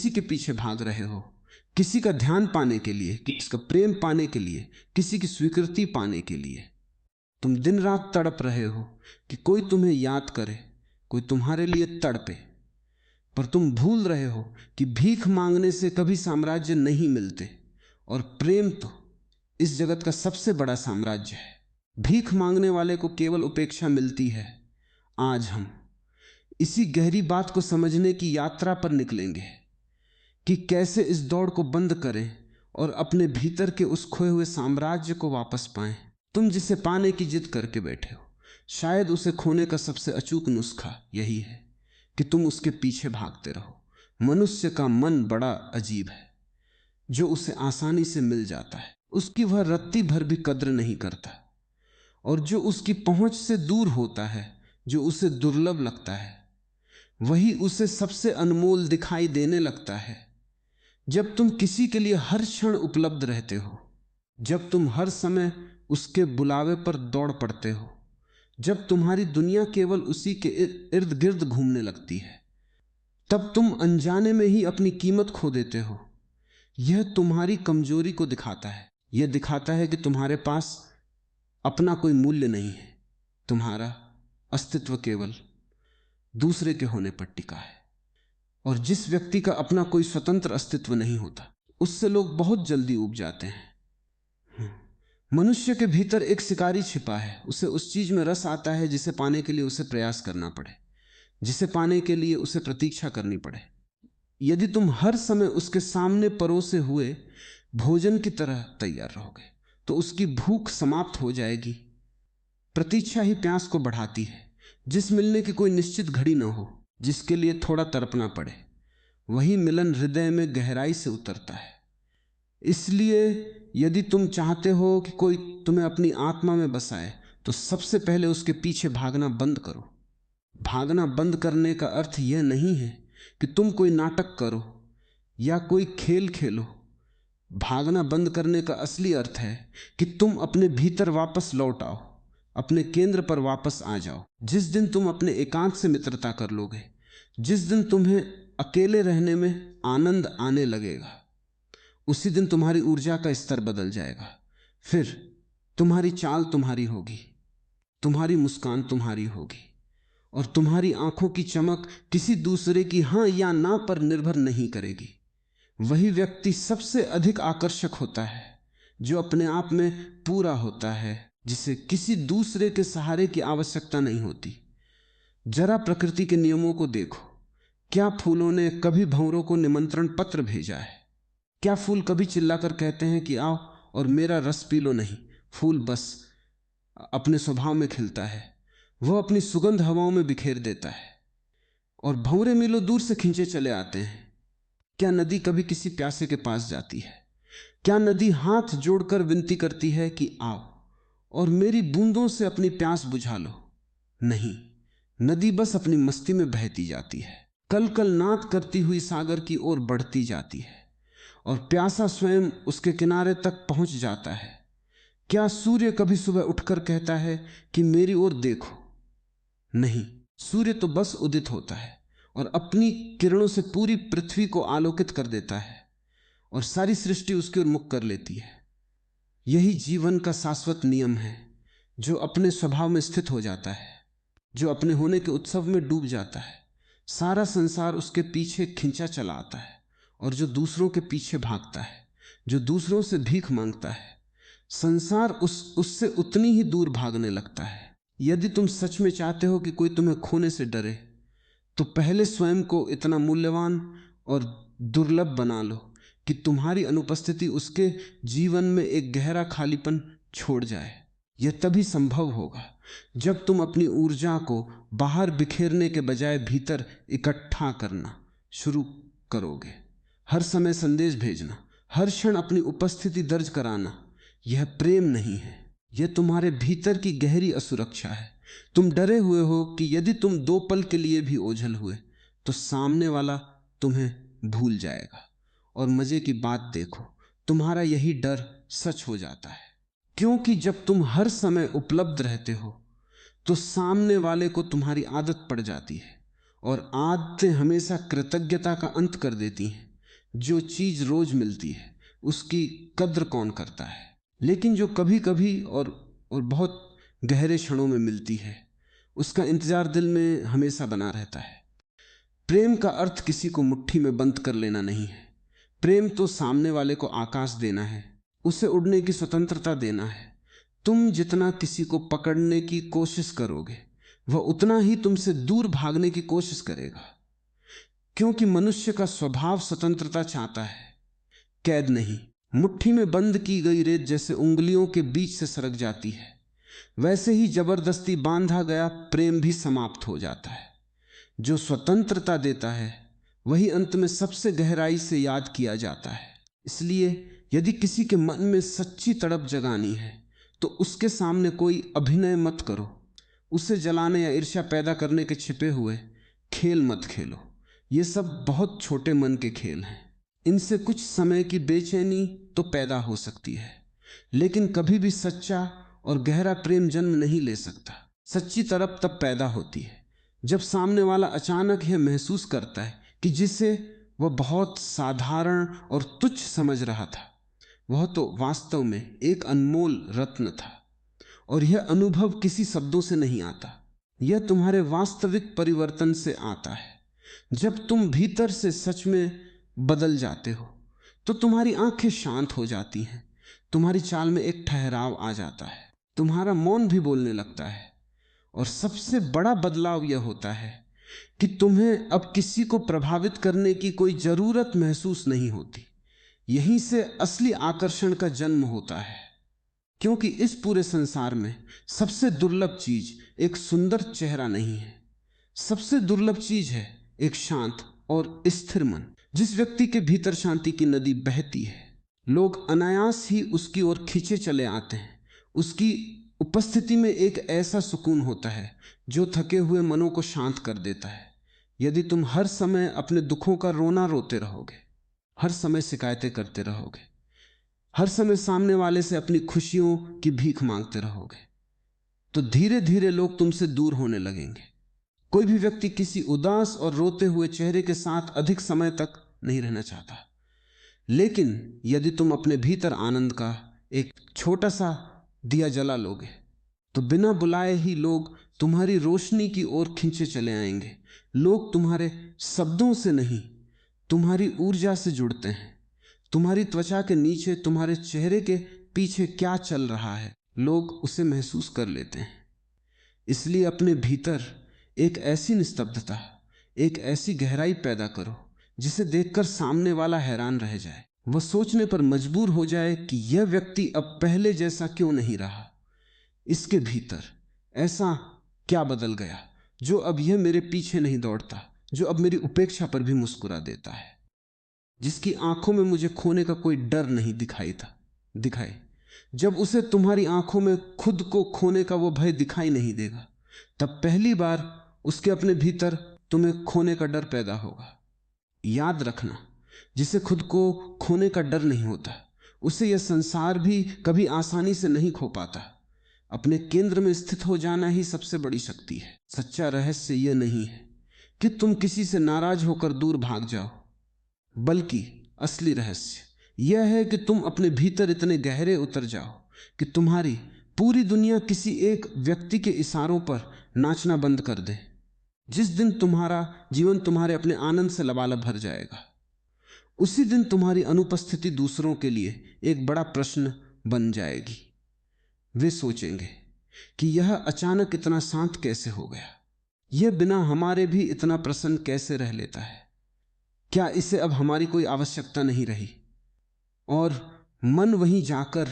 किसी के पीछे भाग रहे हो, किसी का ध्यान पाने के लिए, किसी का प्रेम पाने के लिए, किसी की स्वीकृति पाने के लिए। तुम दिन रात तड़प रहे हो कि कोई तुम्हें याद करे, कोई तुम्हारे लिए तड़पे। पर तुम भूल रहे हो कि भीख मांगने से कभी साम्राज्य नहीं मिलते, और प्रेम तो इस जगत का सबसे बड़ा साम्राज्य है। भीख मांगने वाले को केवल उपेक्षा मिलती है। आज हम इसी गहरी बात को समझने की यात्रा पर निकलेंगे कि कैसे इस दौड़ को बंद करें और अपने भीतर के उस खोए हुए साम्राज्य को वापस पाएं। तुम जिसे पाने की जिद करके बैठे हो, शायद उसे खोने का सबसे अचूक नुस्खा यही है कि तुम उसके पीछे भागते रहो। मनुष्य का मन बड़ा अजीब है। जो उसे आसानी से मिल जाता है उसकी वह रत्ती भर भी कद्र नहीं करता, और जो उसकी पहुंच से दूर होता है, जो उसे दुर्लभ लगता है, वही उसे सबसे अनमोल दिखाई देने लगता है। जब तुम किसी के लिए हर क्षण उपलब्ध रहते हो, जब तुम हर समय उसके बुलावे पर दौड़ पड़ते हो, जब तुम्हारी दुनिया केवल उसी के इर्द गिर्द घूमने लगती है, तब तुम अनजाने में ही अपनी कीमत खो देते हो। यह तुम्हारी कमजोरी को दिखाता है। यह दिखाता है कि तुम्हारे पास अपना कोई मूल्य नहीं है। तुम्हारा अस्तित्व केवल दूसरे के होने पर टिका है। और जिस व्यक्ति का अपना कोई स्वतंत्र अस्तित्व नहीं होता, उससे लोग बहुत जल्दी ऊब जाते हैं। मनुष्य के भीतर एक शिकारी छिपा है। उसे उस चीज में रस आता है जिसे पाने के लिए उसे प्रयास करना पड़े, जिसे पाने के लिए उसे प्रतीक्षा करनी पड़े। यदि तुम हर समय उसके सामने परोसे हुए भोजन की तरह तैयार रहोगे तो उसकी भूख समाप्त हो जाएगी। प्रतीक्षा ही प्यास को बढ़ाती है। जिस मिलने की कोई निश्चित घड़ी न हो, जिसके लिए थोड़ा तड़पना पड़े, वही मिलन हृदय में गहराई से उतरता है। इसलिए यदि तुम चाहते हो कि कोई तुम्हें अपनी आत्मा में बसाए, तो सबसे पहले उसके पीछे भागना बंद करो। भागना बंद करने का अर्थ यह नहीं है कि तुम कोई नाटक करो या कोई खेल खेलो। भागना बंद करने का असली अर्थ है कि तुम अपने भीतर वापस लौट आओ, अपने केंद्र पर वापस आ जाओ। जिस दिन तुम अपने एकांत से मित्रता कर लोगे, जिस दिन तुम्हें अकेले रहने में आनंद आने लगेगा, उसी दिन तुम्हारी ऊर्जा का स्तर बदल जाएगा। फिर तुम्हारी चाल तुम्हारी होगी, तुम्हारी मुस्कान तुम्हारी होगी, और तुम्हारी आंखों की चमक किसी दूसरे की हां या ना पर निर्भर नहीं करेगी। वही व्यक्ति सबसे अधिक आकर्षक होता है जो अपने आप में पूरा होता है, जिसे किसी दूसरे के सहारे की आवश्यकता नहीं होती। जरा प्रकृति के नियमों को देखो। क्या फूलों ने कभी भंवरों को निमंत्रण पत्र भेजा है? क्या फूल कभी चिल्लाकर कहते हैं कि आओ और मेरा रस पी लो? नहीं, फूल बस अपने स्वभाव में खिलता है। वह अपनी सुगंध हवाओं में बिखेर देता है, और भंवरे मीलों दूर से खींचे चले आते हैं। क्या नदी कभी किसी प्यासे के पास जाती है? क्या नदी हाथ जोड़कर विनती करती है कि आओ और मेरी बूंदों से अपनी प्यास बुझा लो? नहीं, नदी बस अपनी मस्ती में बहती जाती है, कल कल नाद करती हुई सागर की ओर बढ़ती जाती है, और प्यासा स्वयं उसके किनारे तक पहुंच जाता है। क्या सूर्य कभी सुबह उठकर कहता है कि मेरी ओर देखो? नहीं, सूर्य तो बस उदित होता है और अपनी किरणों से पूरी पृथ्वी को आलोकित कर देता है, और सारी सृष्टि उसकी ओर मुख कर लेती है। यही जीवन का शाश्वत नियम है, जो अपने स्वभाव में स्थित हो जाता है, जो अपने होने के उत्सव में डूब जाता है। सारा संसार उसके पीछे खिंचा चला आता है, और जो दूसरों के पीछे भागता है, जो दूसरों से भीख मांगता है, संसार उससे उतनी ही दूर भागने लगता है। यदि तुम सच में चाहते हो कि कोई तुम्हें खोने से डरे, तो पहले स्वयं को इतना मूल्यवान और दुर्लभ बना लो कि तुम्हारी अनुपस्थिति उसके जीवन में एक गहरा खालीपन छोड़ जाए। यह तभी संभव होगा जब तुम अपनी ऊर्जा को बाहर बिखेरने के बजाय भीतर इकट्ठा करना शुरू करोगे। हर समय संदेश भेजना, हर क्षण अपनी उपस्थिति दर्ज कराना, यह प्रेम नहीं है, यह तुम्हारे भीतर की गहरी असुरक्षा है। तुम डरे हुए हो कि यदि तुम 2 पल के लिए भी ओझल हुए तो सामने वाला तुम्हें भूल जाएगा। और मजे की बात देखो, तुम्हारा यही डर सच हो जाता है, क्योंकि जब तुम हर समय उपलब्ध रहते हो तो सामने वाले को तुम्हारी आदत पड़ जाती है, और आदतें हमेशा कृतज्ञता का अंत कर देती हैं। जो चीज रोज मिलती है उसकी कद्र कौन करता है, लेकिन जो कभी कभी और बहुत गहरे क्षणों में मिलती है उसका इंतजार दिल में हमेशा बना रहता है। प्रेम का अर्थ किसी को मुट्ठी में बंद कर लेना नहीं है। प्रेम तो सामने वाले को आकाश देना है, उसे उड़ने की स्वतंत्रता देना है। तुम जितना किसी को पकड़ने की कोशिश करोगे वह उतना ही तुमसे दूर भागने की कोशिश करेगा, क्योंकि मनुष्य का स्वभाव स्वतंत्रता चाहता है, कैद नहीं। मुट्ठी में बंद की गई रेत जैसे उंगलियों के बीच से सरक जाती है, वैसे ही जबरदस्ती बांधा गया प्रेम भी समाप्त हो जाता है। जो स्वतंत्रता देता है वही अंत में सबसे गहराई से याद किया जाता है। इसलिए यदि किसी के मन में सच्ची तड़प जगानी है तो उसके सामने कोई अभिनय मत करो, उसे जलाने या ईर्ष्या पैदा करने के छिपे हुए खेल मत खेलो। ये सब बहुत छोटे मन के खेल हैं। इनसे कुछ समय की बेचैनी तो पैदा हो सकती है, लेकिन कभी भी सच्चा और गहरा प्रेम जन्म नहीं ले सकता। सच्ची तड़प तब पैदा होती है जब सामने वाला अचानक यह महसूस करता है कि जिसे वह बहुत साधारण और तुच्छ समझ रहा था वह तो वास्तव में एक अनमोल रत्न था। और यह अनुभव किसी शब्दों से नहीं आता, यह तुम्हारे वास्तविक परिवर्तन से आता है। जब तुम भीतर से सच में बदल जाते हो तो तुम्हारी आंखें शांत हो जाती हैं, तुम्हारी चाल में एक ठहराव आ जाता है, तुम्हारा मौन भी बोलने लगता है। और सबसे बड़ा बदलाव यह होता है कि तुम्हें अब किसी को प्रभावित करने की कोई जरूरत महसूस नहीं होती। यहीं से असली आकर्षण का जन्म होता है, क्योंकि इस पूरे संसार में सबसे दुर्लभ चीज एक सुंदर चेहरा नहीं है, सबसे दुर्लभ चीज है एक शांत और स्थिर मन। जिस व्यक्ति के भीतर शांति की नदी बहती है लोग अनायास ही उसकी ओर खींचे चले आते हैं। उसकी उपस्थिति में एक ऐसा सुकून होता है जो थके हुए मनों को शांत कर देता है। यदि तुम हर समय अपने दुखों का रोना रोते रहोगे, हर समय शिकायतें करते रहोगे, हर समय सामने वाले से अपनी खुशियों की भीख मांगते रहोगे, तो धीरे धीरे लोग तुमसे दूर होने लगेंगे। कोई भी व्यक्ति किसी उदास और रोते हुए चेहरे के साथ अधिक समय तक नहीं रहना चाहता। लेकिन यदि तुम अपने भीतर आनंद का एक छोटा सा दिया जला लोगे तो बिना बुलाए ही लोग तुम्हारी रोशनी की ओर खींचे चले आएंगे। लोग तुम्हारे शब्दों से नहीं तुम्हारी ऊर्जा से जुड़ते हैं। तुम्हारी त्वचा के नीचे, तुम्हारे चेहरे के पीछे क्या चल रहा है लोग उसे महसूस कर लेते हैं। इसलिए अपने भीतर एक ऐसी निस्तब्धता, एक ऐसी गहराई पैदा करो जिसे देखकर सामने वाला हैरान रह जाए, वह सोचने पर मजबूर हो जाए कि यह व्यक्ति अब पहले जैसा क्यों नहीं रहा। इसके भीतर ऐसा क्या बदल गया जो अब यह मेरे पीछे नहीं दौड़ता, जो अब मेरी उपेक्षा पर भी मुस्कुरा देता है, जिसकी आंखों में मुझे खोने का कोई डर नहीं दिखाए। जब उसे तुम्हारी आंखों में खुद को खोने का वो भय दिखाई नहीं देगा, तब पहली बार उसके अपने भीतर तुम्हें खोने का डर पैदा होगा। याद रखना, जिसे खुद को खोने का डर नहीं होता उसे यह संसार भी कभी आसानी से नहीं खो पाता। अपने केंद्र में स्थित हो जाना ही सबसे बड़ी शक्ति है। सच्चा रहस्य यह नहीं है कि तुम किसी से नाराज होकर दूर भाग जाओ, बल्कि असली रहस्य यह है कि तुम अपने भीतर इतने गहरे उतर जाओ कि तुम्हारी पूरी दुनिया किसी एक व्यक्ति के इशारों पर नाचना बंद कर दे। जिस दिन तुम्हारा जीवन तुम्हारे अपने आनंद से लबालब भर जाएगा, उसी दिन तुम्हारी अनुपस्थिति दूसरों के लिए एक बड़ा प्रश्न बन जाएगी। वे सोचेंगे कि यह अचानक इतना शांत कैसे हो गया, यह बिना हमारे भी इतना प्रसन्न कैसे रह लेता है, क्या इसे अब हमारी कोई आवश्यकता नहीं रही। और मन वहीं जाकर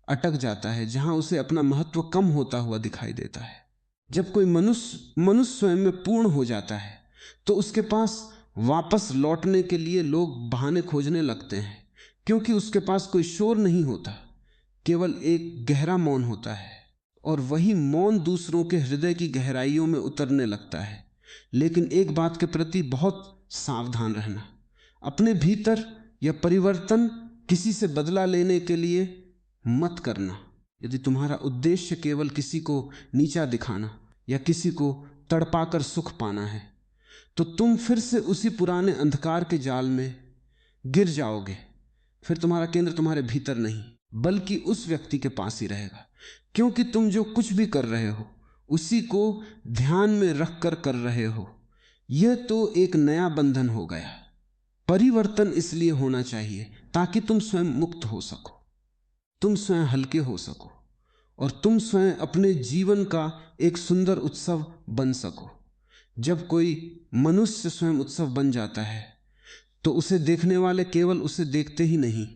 अटक जाता है जहां उसे अपना महत्व कम होता हुआ दिखाई देता है। जब कोई मनुष्य स्वयं में पूर्ण हो जाता है तो उसके पास वापस लौटने के लिए लोग बहाने खोजने लगते हैं, क्योंकि उसके पास कोई शोर नहीं होता, केवल एक गहरा मौन होता है। और वही मौन दूसरों के हृदय की गहराइयों में उतरने लगता है। लेकिन एक बात के प्रति बहुत सावधान रहना, अपने भीतर यह परिवर्तन किसी से बदला लेने के लिए मत करना। यदि तुम्हारा उद्देश्य केवल किसी को नीचा दिखाना या किसी को तड़पाकर सुख पाना है, तो तुम फिर से उसी पुराने अंधकार के जाल में गिर जाओगे, फिर तुम्हारा केंद्र तुम्हारे भीतर नहीं बल्कि उस व्यक्ति के पास ही रहेगा, क्योंकि तुम जो कुछ भी कर रहे हो उसी को ध्यान में रखकर कर रहे हो। यह तो एक नया बंधन हो गया। परिवर्तन इसलिए होना चाहिए ताकि तुम स्वयं मुक्त हो सको, तुम स्वयं हल्के हो सको और तुम स्वयं अपने जीवन का एक सुंदर उत्सव बन सको। जब कोई मनुष्य स्वयं उत्सव बन जाता है तो उसे देखने वाले केवल उसे देखते ही नहीं,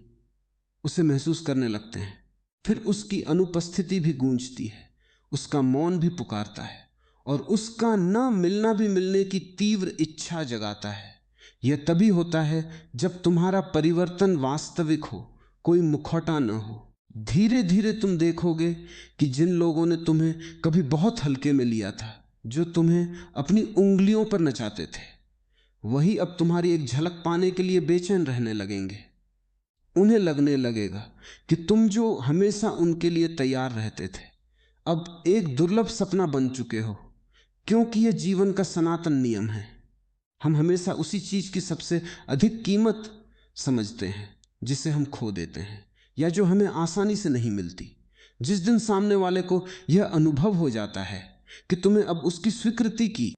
उसे महसूस करने लगते हैं। फिर उसकी अनुपस्थिति भी गूंजती है, उसका मौन भी पुकारता है और उसका न मिलना भी मिलने की तीव्र इच्छा जगाता है। यह तभी होता है जब तुम्हारा परिवर्तन वास्तविक हो, कोई मुखौटा न हो। धीरे धीरे तुम देखोगे कि जिन लोगों ने तुम्हें कभी बहुत हल्के में लिया था, जो तुम्हें अपनी उंगलियों पर नचाते थे, वही अब तुम्हारी एक झलक पाने के लिए बेचैन रहने लगेंगे। उन्हें लगने लगेगा कि तुम जो हमेशा उनके लिए तैयार रहते थे अब एक दुर्लभ सपना बन चुके हो, क्योंकि यह जीवन का सनातन नियम है। हम हमेशा उसी चीज की सबसे अधिक कीमत समझते हैं जिसे हम खो देते हैं या जो हमें आसानी से नहीं मिलती। जिस दिन सामने वाले को यह अनुभव हो जाता है कि तुम्हें अब उसकी स्वीकृति की,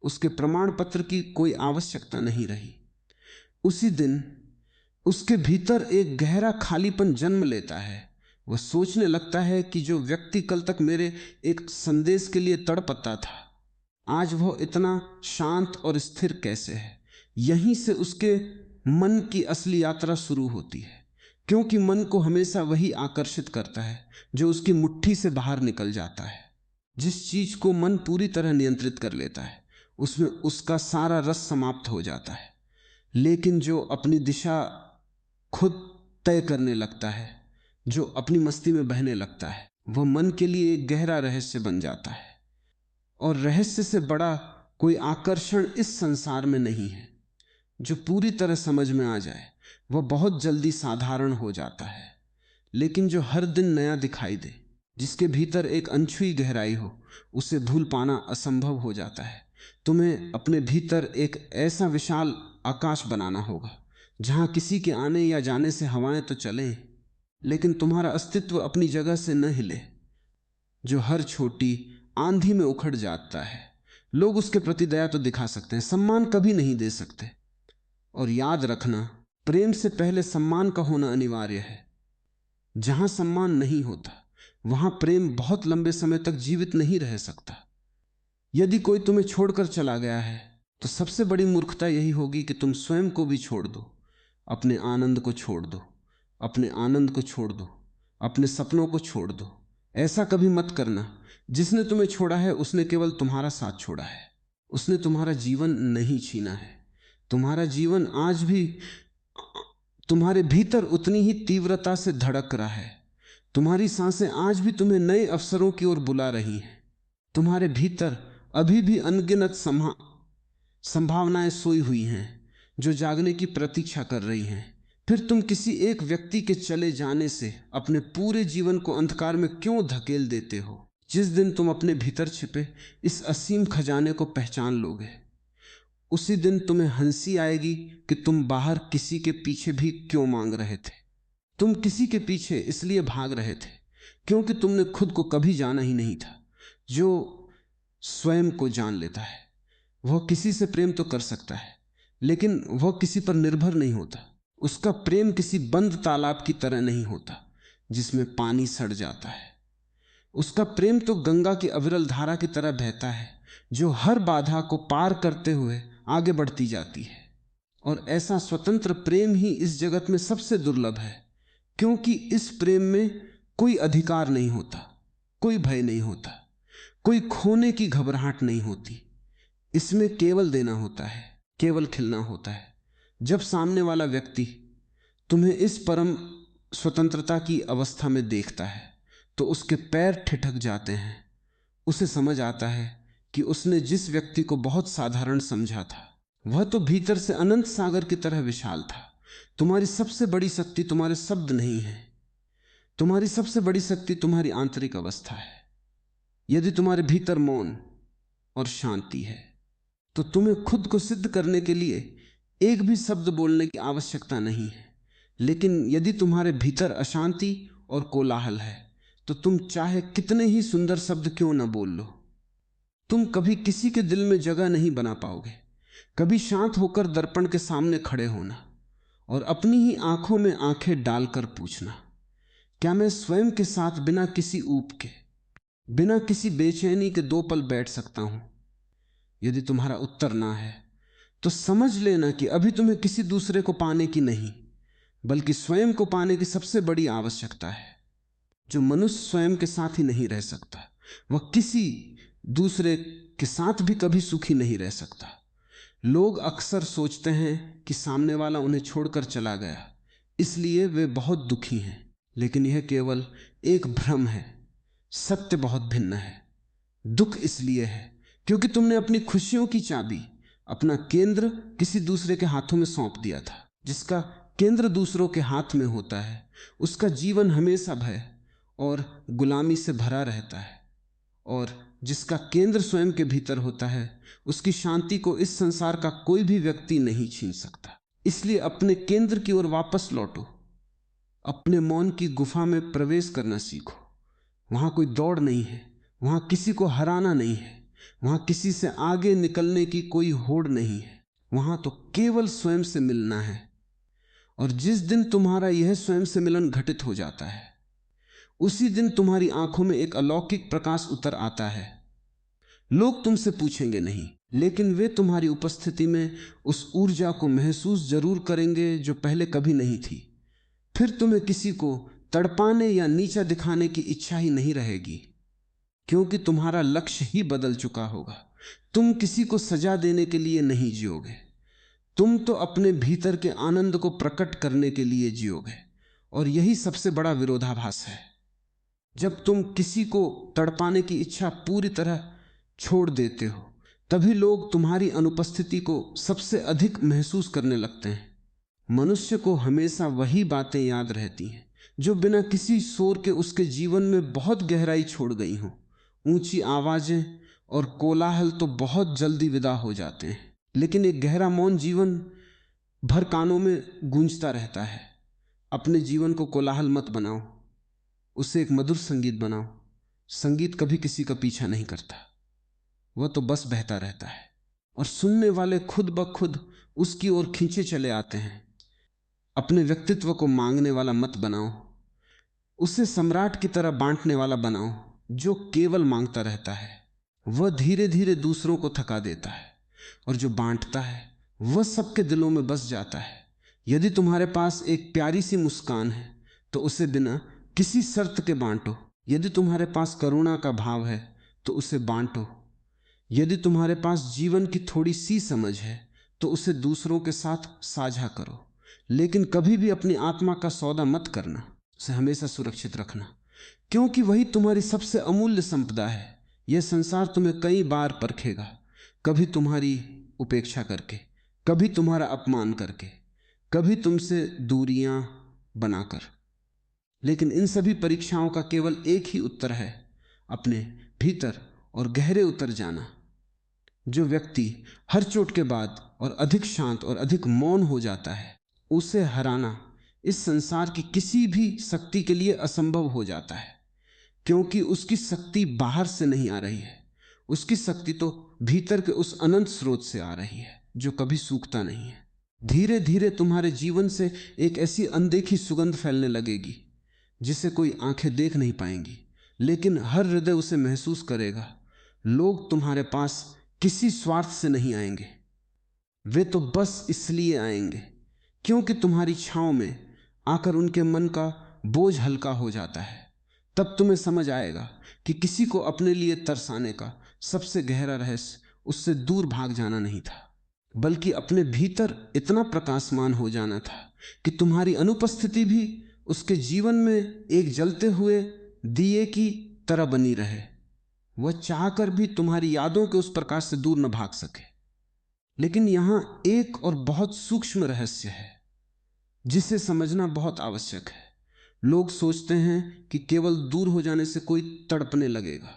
उसके प्रमाण पत्र की कोई आवश्यकता नहीं रही, उसी दिन उसके भीतर एक गहरा खालीपन जन्म लेता है। वह सोचने लगता है कि जो व्यक्ति कल तक मेरे एक संदेश के लिए तड़पता था, आज वह इतना शांत और स्थिर कैसे है। यहीं से उसके मन की असली यात्रा शुरू होती है, क्योंकि मन को हमेशा वही आकर्षित करता है जो उसकी मुट्ठी से बाहर निकल जाता है। जिस चीज को मन पूरी तरह नियंत्रित कर लेता है उसमें उसका सारा रस समाप्त हो जाता है। लेकिन जो अपनी दिशा खुद तय करने लगता है, जो अपनी मस्ती में बहने लगता है, वह मन के लिए एक गहरा रहस्य बन जाता है। और रहस्य से बड़ा कोई आकर्षण इस संसार में नहीं है। जो पूरी तरह समझ में आ जाए वह बहुत जल्दी साधारण हो जाता है, लेकिन जो हर दिन नया दिखाई दे, जिसके भीतर एक अनछुई गहराई हो, उसे भूल पाना असंभव हो जाता है। तुम्हें अपने भीतर एक ऐसा विशाल आकाश बनाना होगा जहां किसी के आने या जाने से हवाएं तो चलें, लेकिन तुम्हारा अस्तित्व अपनी जगह से न हिले। जो हर छोटी आंधी में उखड़ जाता है, लोग उसके प्रति दया तो दिखा सकते हैं, सम्मान कभी नहीं दे सकते। और याद रखना, प्रेम से पहले सम्मान का होना अनिवार्य है। जहां सम्मान नहीं होता वहां प्रेम बहुत लंबे समय तक जीवित नहीं रह सकता। यदि कोई तुम्हें छोड़कर चला गया है तो सबसे बड़ी मूर्खता यही होगी कि तुम स्वयं को भी छोड़ दो, अपने आनंद को छोड़ दो, अपने आनंद को छोड़ दो, अपने सपनों को छोड़ दो। ऐसा कभी मत करना। जिसने तुम्हें छोड़ा है उसने केवल तुम्हारा साथ छोड़ा है, उसने तुम्हारा जीवन नहीं छीना है। तुम्हारा जीवन आज भी तुम्हारे भीतर उतनी ही तीव्रता से धड़क रहा है। तुम्हारी सांसें आज भी तुम्हें नए अवसरों की ओर बुला रही हैं। तुम्हारे भीतर अभी भी अनगिनत संभावनाएं सोई हुई हैं जो जागने की प्रतीक्षा कर रही हैं। फिर तुम किसी एक व्यक्ति के चले जाने से अपने पूरे जीवन को अंधकार में क्यों धकेल देते हो? जिस दिन तुम अपने भीतर छिपे इस असीम खजाने को पहचान लोगे, उसी दिन तुम्हें हंसी आएगी कि तुम बाहर किसी के पीछे भी क्यों मांग रहे थे। तुम किसी के पीछे इसलिए भाग रहे थे क्योंकि तुमने खुद को कभी जाना ही नहीं था। जो स्वयं को जान लेता है वह किसी से प्रेम तो कर सकता है, लेकिन वह किसी पर निर्भर नहीं होता। उसका प्रेम किसी बंद तालाब की तरह नहीं होता जिसमें पानी सड़ जाता है। उसका प्रेम तो गंगा की अविरल धारा की तरह बहता है जो हर बाधा को पार करते हुए आगे बढ़ती जाती है। और ऐसा स्वतंत्र प्रेम ही इस जगत में सबसे दुर्लभ है, क्योंकि इस प्रेम में कोई अधिकार नहीं होता, कोई भय नहीं होता, कोई खोने की घबराहट नहीं होती। इसमें केवल देना होता है, केवल खिलना होता है। जब सामने वाला व्यक्ति तुम्हें इस परम स्वतंत्रता की अवस्था में देखता है तो उसके पैर ठिठक जाते हैं। उसे समझ आता है कि उसने जिस व्यक्ति को बहुत साधारण समझा था वह तो भीतर से अनंत सागर की तरह विशाल था। तुम्हारी सबसे बड़ी शक्ति तुम्हारे शब्द नहीं है, तुम्हारी सबसे बड़ी शक्ति तुम्हारी आंतरिक अवस्था है। यदि तुम्हारे भीतर मौन और शांति है तो तुम्हें खुद को सिद्ध करने के लिए एक भी शब्द बोलने की आवश्यकता नहीं है। लेकिन यदि तुम्हारे भीतर अशांति और कोलाहल है तो तुम चाहे कितने ही सुंदर शब्द क्यों न बोल लो, तुम कभी किसी के दिल में जगह नहीं बना पाओगे। कभी शांत होकर दर्पण के सामने खड़े होना और अपनी ही आंखों में आंखें डालकर पूछना, क्या मैं स्वयं के साथ बिना किसी ऊब के, बिना किसी बेचैनी के 2 पल बैठ सकता हूं? यदि तुम्हारा उत्तर ना है तो समझ लेना कि अभी तुम्हें किसी दूसरे को पाने की नहीं, बल्कि स्वयं को पाने की सबसे बड़ी आवश्यकता है। जो मनुष्य स्वयं के साथ ही नहीं रह सकता, वह किसी दूसरे के साथ भी कभी सुखी नहीं रह सकता। लोग अक्सर सोचते हैं कि सामने वाला उन्हें छोड़कर चला गया, इसलिए वे बहुत दुखी हैं, लेकिन यह केवल एक भ्रम है। सत्य बहुत भिन्न है। दुख इसलिए है क्योंकि तुमने अपनी खुशियों की चाबी, अपना केंद्र किसी दूसरे के हाथों में सौंप दिया था। जिसका केंद्र दूसरों के हाथ में होता है उसका जीवन हमेशा भय और गुलामी से भरा रहता है, और जिसका केंद्र स्वयं के भीतर होता है उसकी शांति को इस संसार का कोई भी व्यक्ति नहीं छीन सकता। इसलिए अपने केंद्र की ओर वापस लौटो, अपने मौन की गुफा में प्रवेश करना सीखो। वहां कोई दौड़ नहीं है, वहां किसी को हराना नहीं है, वहां किसी से आगे निकलने की कोई होड़ नहीं है। वहां तो केवल स्वयं से मिलना है। और जिस दिन तुम्हारा यह स्वयं से मिलन घटित हो जाता है उसी दिन तुम्हारी आंखों में एक अलौकिक प्रकाश उतर आता है। लोग तुमसे पूछेंगे नहीं, लेकिन वे तुम्हारी उपस्थिति में उस ऊर्जा को महसूस जरूर करेंगे जो पहले कभी नहीं थी। फिर तुम्हें किसी को तड़पाने या नीचा दिखाने की इच्छा ही नहीं रहेगी, क्योंकि तुम्हारा लक्ष्य ही बदल चुका होगा। तुम किसी को सजा देने के लिए नहीं जियोगे, तुम तो अपने भीतर के आनंद को प्रकट करने के लिए जियोगे। और यही सबसे बड़ा विरोधाभास है। जब तुम किसी को तड़पाने की इच्छा पूरी तरह छोड़ देते हो तभी लोग तुम्हारी अनुपस्थिति को सबसे अधिक महसूस करने लगते हैं। मनुष्य को हमेशा वही बातें याद रहती हैं जो बिना किसी शोर के उसके जीवन में बहुत गहराई छोड़ गई हों। ऊंची आवाजें और कोलाहल तो बहुत जल्दी विदा हो जाते हैं, लेकिन एक गहरा मौन जीवन भर कानों में गूंजता रहता है। अपने जीवन को कोलाहल मत बनाओ, उसे एक मधुर संगीत बनाओ। संगीत कभी किसी का पीछा नहीं करता, वह तो बस बहता रहता है और सुनने वाले खुद ब खुद उसकी ओर खींचे चले आते हैं। अपने व्यक्तित्व को मांगने वाला मत बनाओ, उसे सम्राट की तरह बांटने वाला बनाओ। जो केवल मांगता रहता है वह धीरे धीरे दूसरों को थका देता है, और जो बांटता है वह सबके दिलों में बस जाता है। यदि तुम्हारे पास एक प्यारी सी मुस्कान है तो उसे बिना किसी शर्त के बांटो। यदि तुम्हारे पास करुणा का भाव है तो उसे बांटो। यदि तुम्हारे पास जीवन की थोड़ी सी समझ है तो उसे दूसरों के साथ साझा करो। लेकिन कभी भी अपनी आत्मा का सौदा मत करना, उसे हमेशा सुरक्षित रखना, क्योंकि वही तुम्हारी सबसे अमूल्य संपदा है। यह संसार तुम्हें कई बार परखेगा, कभी तुम्हारी उपेक्षा करके, कभी तुम्हारा अपमान करके, कभी तुमसे दूरियां बनाकर। लेकिन इन सभी परीक्षाओं का केवल एक ही उत्तर है, अपने भीतर और गहरे उतर जाना। जो व्यक्ति हर चोट के बाद और अधिक शांत और अधिक मौन हो जाता है उसे हराना इस संसार की किसी भी शक्ति के लिए असंभव हो जाता है, क्योंकि उसकी शक्ति बाहर से नहीं आ रही है, उसकी शक्ति तो भीतर के उस अनंत स्रोत से आ रही है जो कभी सूखता नहीं है। धीरे धीरे तुम्हारे जीवन से एक ऐसी अनदेखी सुगंध फैलने लगेगी जिसे कोई आंखें देख नहीं पाएंगी, लेकिन हर हृदय उसे महसूस करेगा। लोग तुम्हारे पास किसी स्वार्थ से नहीं आएंगे, वे तो बस इसलिए आएंगे क्योंकि तुम्हारी छांव में आकर उनके मन का बोझ हल्का हो जाता है। तब तुम्हें समझ आएगा कि किसी को अपने लिए तरसाने का सबसे गहरा रहस्य उससे दूर भाग जाना नहीं था, बल्कि अपने भीतर इतना प्रकाशमान हो जाना था कि तुम्हारी अनुपस्थिति भी उसके जीवन में एक जलते हुए दिए की तरह बनी रहे। वह चाहकर भी तुम्हारी यादों के उस प्रकाश से दूर न भाग सके। लेकिन यहां एक और बहुत सूक्ष्म रहस्य है जिसे समझना बहुत आवश्यक है। लोग सोचते हैं कि केवल दूर हो जाने से कोई तड़पने लगेगा।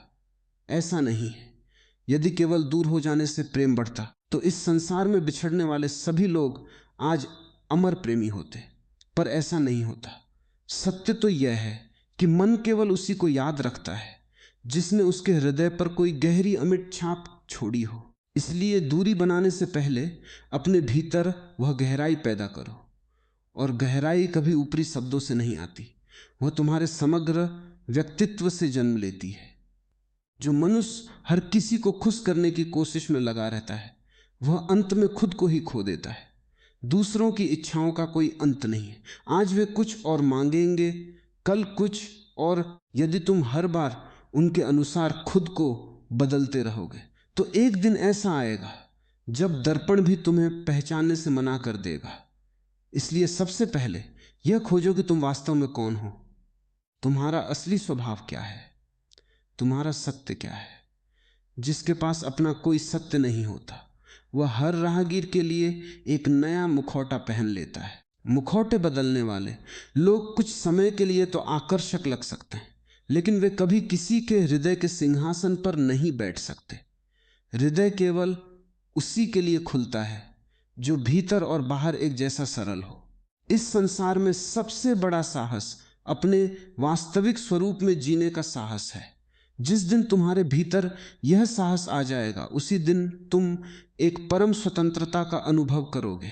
ऐसा नहीं है। यदि केवल दूर हो जाने से प्रेम बढ़ता तो इस संसार में बिछड़ने वाले सभी लोग आज अमर प्रेमी होते, पर ऐसा नहीं होता। सत्य तो यह है कि मन केवल उसी को याद रखता है जिसने उसके हृदय पर कोई गहरी अमिट छाप छोड़ी हो। इसलिए दूरी बनाने से पहले अपने भीतर वह गहराई पैदा करो, और गहराई कभी ऊपरी शब्दों से नहीं आती, वह तुम्हारे समग्र व्यक्तित्व से जन्म लेती है। जो मनुष्य हर किसी को खुश करने की कोशिश में लगा रहता है, वह अंत में खुद को ही खो देता है। दूसरों की इच्छाओं का कोई अंत नहीं है। आज वे कुछ और मांगेंगे, कल कुछ और। यदि तुम हर बार उनके अनुसार खुद को बदलते रहोगे तो एक दिन ऐसा आएगा जब दर्पण भी तुम्हें पहचानने से मना कर देगा। इसलिए सबसे पहले यह खोजो कि तुम वास्तव में कौन हो, तुम्हारा असली स्वभाव क्या है, तुम्हारा सत्य क्या है। जिसके पास अपना कोई सत्य नहीं होता, वह हर राहगीर के लिए एक नया मुखौटा पहन लेता है। मुखौटे बदलने वाले लोग कुछ समय के लिए तो आकर्षक लग सकते हैं, लेकिन वे कभी किसी के हृदय के सिंहासन पर नहीं बैठ सकते। हृदय केवल उसी के लिए खुलता है जो भीतर और बाहर एक जैसा सरल हो। इस संसार में सबसे बड़ा साहस अपने वास्तविक स्वरूप में जीने का साहस है। जिस दिन तुम्हारे भीतर यह साहस आ जाएगा, उसी दिन तुम एक परम स्वतंत्रता का अनुभव करोगे।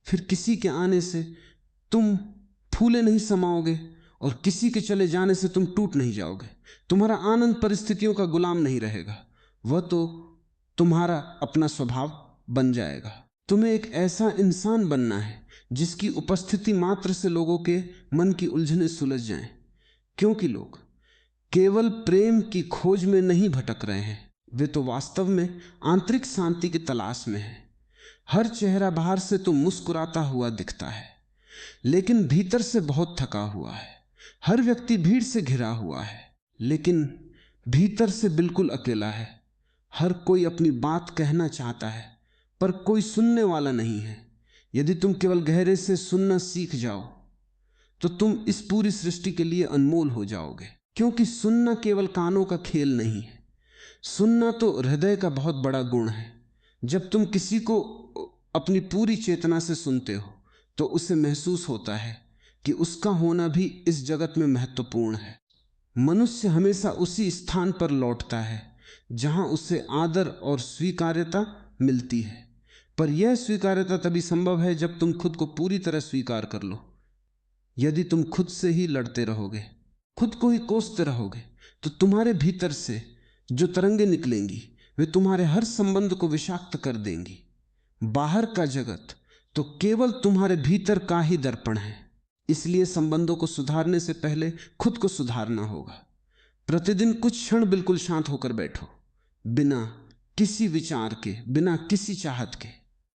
फिर किसी के आने से तुम फूले नहीं समाओगे और किसी के चले जाने से तुम टूट नहीं जाओगे। तुम्हारा आनंद परिस्थितियों का गुलाम नहीं रहेगा, वह तो तुम्हारा अपना स्वभाव बन जाएगा। तुम्हें एक ऐसा इंसान बनना है जिसकी उपस्थिति मात्र से लोगों के मन की उलझनें सुलझ जाएं, क्योंकि लोग केवल प्रेम की खोज में नहीं भटक रहे हैं, वे तो वास्तव में आंतरिक शांति की तलाश में हैं। हर चेहरा बाहर से तो मुस्कुराता हुआ दिखता है, लेकिन भीतर से बहुत थका हुआ है। हर व्यक्ति भीड़ से घिरा हुआ है, लेकिन भीतर से बिल्कुल अकेला है। हर कोई अपनी बात कहना चाहता है, पर कोई सुनने वाला नहीं है। यदि तुम केवल गहरे से सुनना सीख जाओ तो तुम इस पूरी सृष्टि के लिए अनमोल हो जाओगे, क्योंकि सुनना केवल कानों का खेल नहीं है। सुनना तो हृदय का बहुत बड़ा गुण है। जब तुम किसी को अपनी पूरी चेतना से सुनते हो तो उसे महसूस होता है कि उसका होना भी इस जगत में महत्वपूर्ण है। मनुष्य हमेशा उसी स्थान पर लौटता है जहां उसे आदर और स्वीकार्यता मिलती है, पर यह स्वीकार्यता तभी संभव है जब तुम खुद को पूरी तरह स्वीकार कर लो। यदि तुम खुद से ही लड़ते रहोगे, खुद को ही कोसते रहोगे, तो तुम्हारे भीतर से जो तरंगें निकलेंगी वे तुम्हारे हर संबंध को विषाक्त कर देंगी। बाहर का जगत तो केवल तुम्हारे भीतर का ही दर्पण है। इसलिए संबंधों को सुधारने से पहले खुद को सुधारना होगा। प्रतिदिन कुछ क्षण बिल्कुल शांत होकर बैठो, बिना किसी विचार के, बिना किसी चाहत के।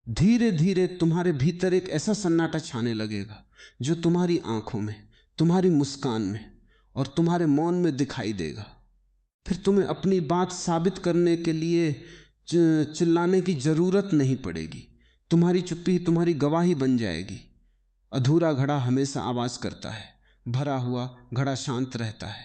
धीरे धीरे तुम्हारे भीतर एक ऐसा सन्नाटा छाने लगेगा जो तुम्हारी आंखों में, तुम्हारी मुस्कान में और तुम्हारे मौन में दिखाई देगा। फिर तुम्हें अपनी बात साबित करने के लिए चिल्लाने की जरूरत नहीं पड़ेगी। तुम्हारी चुप्पी तुम्हारी गवाही बन जाएगी। अधूरा घड़ा हमेशा आवाज करता है, भरा हुआ घड़ा शांत रहता है।